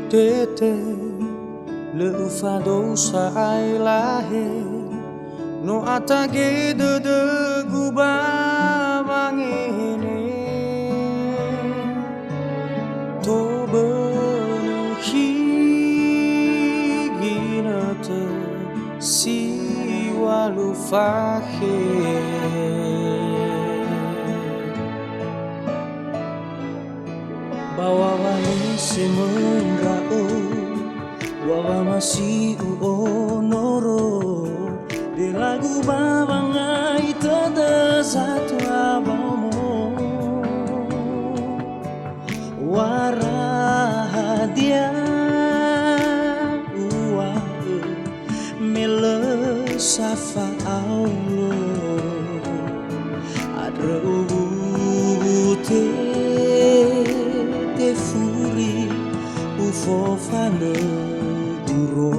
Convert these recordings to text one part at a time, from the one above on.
Tete le fado sai lahe no atage de guba mangene to benuhi ginate si walu fahe bawa wani semenggao wawa masih uonoro de lagu babangai tada satu abamu warahadia uwa mele safa aulo adre ubute furi ufofane duro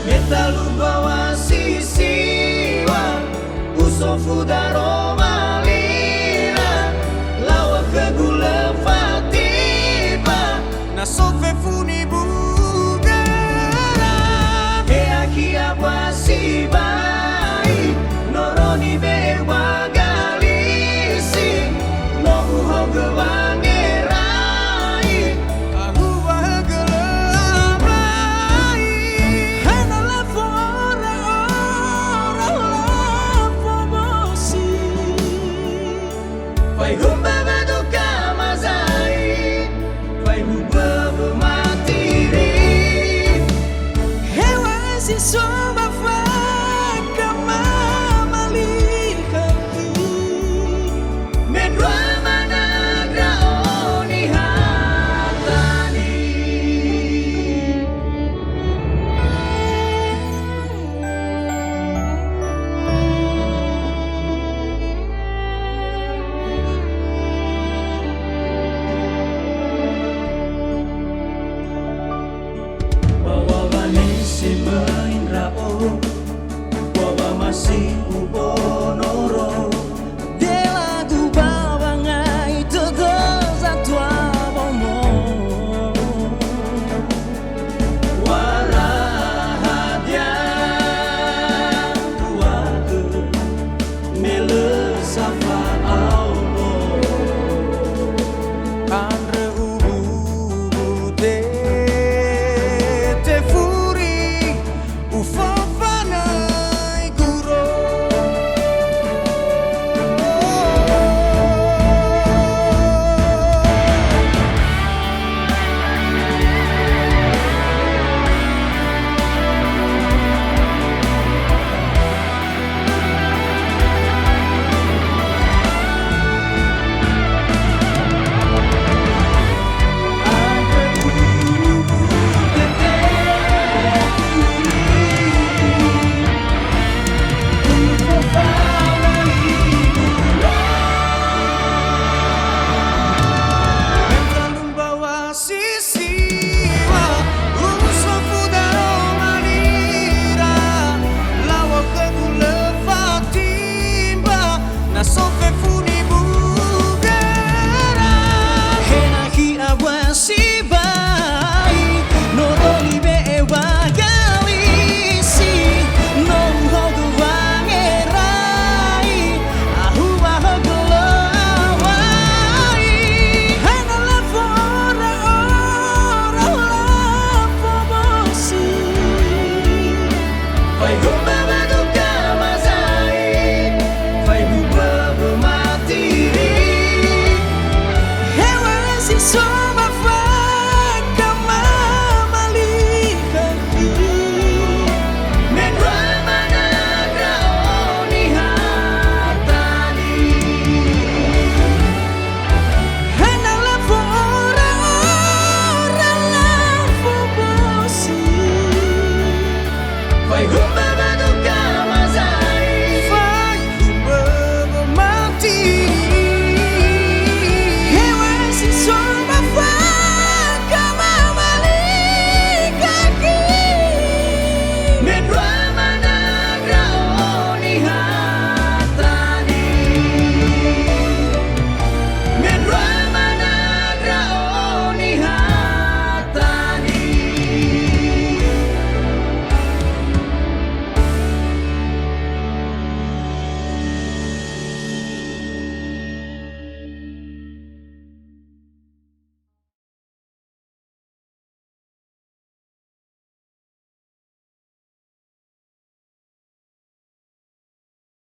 metalu bawa sisiwa usofu daro malira lawa kegula fatiba nasofe funi bugara he aki abasiba noroni bewa galisi no uhoge wangerai aku bahagelai hana lafo orang lafo bosi vai humba